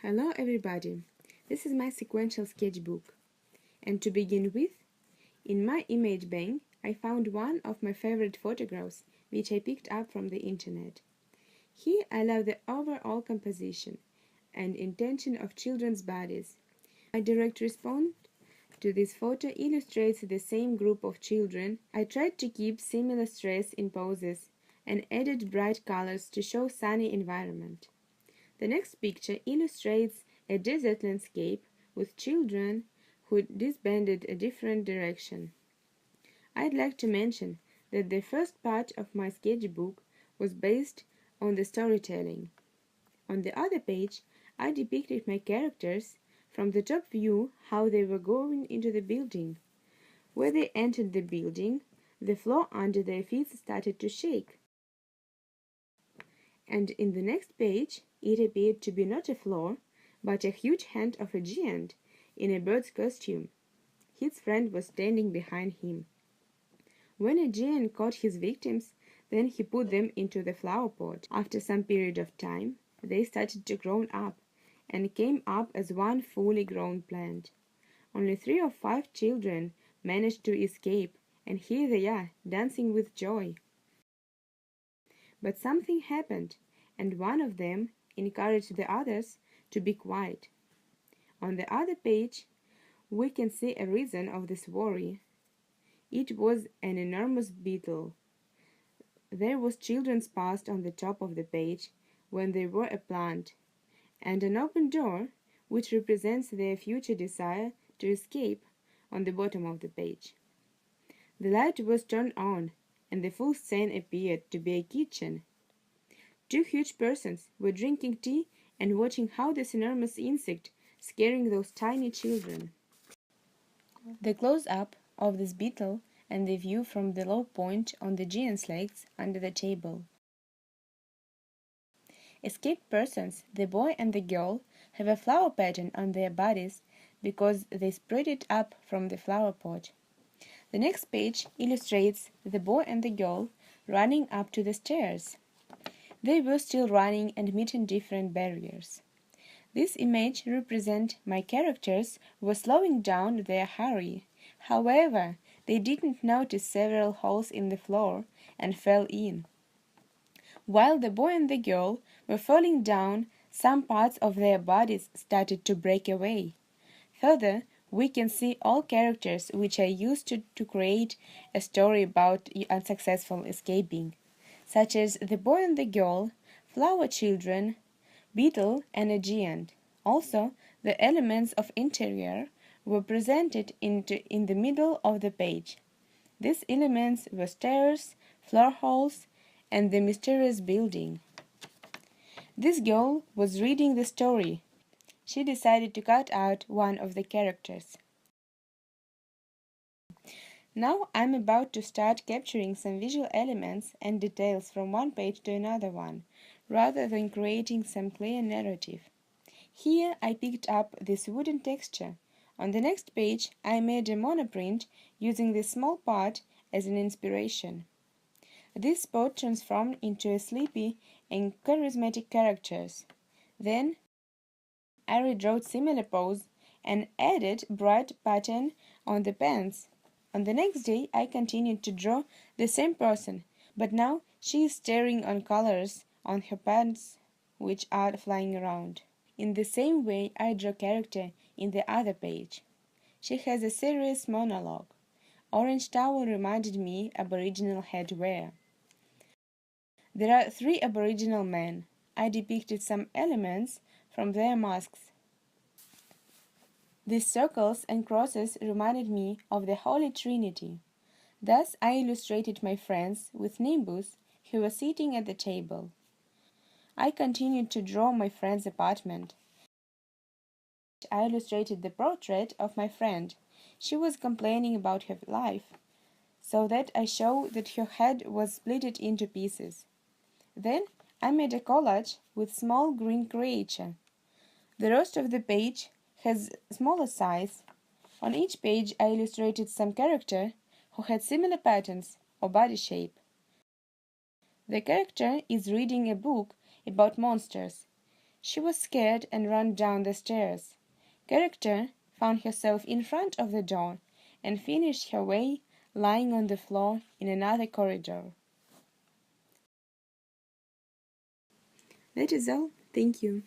Hello everybody, this is my sequential sketchbook. And to begin with, in my image bank I found one of my favorite photographs which I picked up from the internet. Here I love the overall composition and intention of children's bodies. My direct response to this photo illustrates the same group of children. I tried to keep similar stress in poses and added bright colors to show sunny environment. The next picture illustrates a desert landscape with children who disbanded a different direction. I'd like to mention that the first part of my sketchbook was based on the storytelling. On the other page, I depicted my characters from the top view how they were going into the building. When they entered the building, the floor under their feet started to shake. And in the next page, it appeared to be not a floor, but a huge hand of a giant in a bird's costume. His friend was standing behind him. When a giant caught his victims, then he put them into the flower pot. After some period of time, they started to grow up and came up as one fully grown plant. Only 3 or 5 children managed to escape, and here they are, dancing with joy. But something happened, and one of them encouraged the others to be quiet. On the other page, we can see a reason of this worry. It was an enormous beetle. There was children's past on the top of the page when they were a plant, and an open door, which represents their future desire to escape, on the bottom of the page. The light was turned on, and the full scene appeared to be a kitchen. 2 huge persons were drinking tea and watching how this enormous insect scaring those tiny children. The close-up of this beetle and the view from the low point on the giant's legs under the table. Escaped persons, the boy and the girl, have a flower pattern on their bodies because they spread it up from the flower pot. The next page illustrates the boy and the girl running up to the stairs. They were still running and meeting different barriers. This image represents my characters were slowing down their hurry. However, they didn't notice several holes in the floor and fell in. While the boy and the girl were falling down, some parts of their bodies started to break away. Further, we can see all characters which I used to create a story about unsuccessful escaping, such as the boy and the girl, flower children, beetle and a giant. Also, the elements of interior were presented in the middle of the page. These elements were stairs, floor holes, and the mysterious building. This girl was reading the story. She decided to cut out one of the characters. Now I'm about to start capturing some visual elements and details from one page to another one, rather than creating some clear narrative. Here I picked up this wooden texture. On the next page I made a monoprint using this small part as an inspiration. This spot transformed into a sleepy and charismatic characters. Then I redrew similar pose and added bright pattern on the pants. On the next day I continued to draw the same person, but now she is staring on colors on her pants which are flying around. In the same way I draw character in the other page. She has a serious monologue. Orange towel reminded me Aboriginal headwear. There are 3 Aboriginal men. I depicted some elements from their masks. These circles and crosses reminded me of the Holy Trinity. Thus I illustrated my friends with Nimbus who were sitting at the table. I continued to draw my friend's apartment. I illustrated the portrait of my friend. She was complaining about her life, so that I show that her head was split into pieces. Then I made a collage with small green creature. The rest of the page has smaller size. On each page I illustrated some character who had similar patterns or body shape. The character is reading a book about monsters. She was scared and ran down the stairs. Character found herself in front of the door and finished her way lying on the floor in another corridor. That is all. Thank you.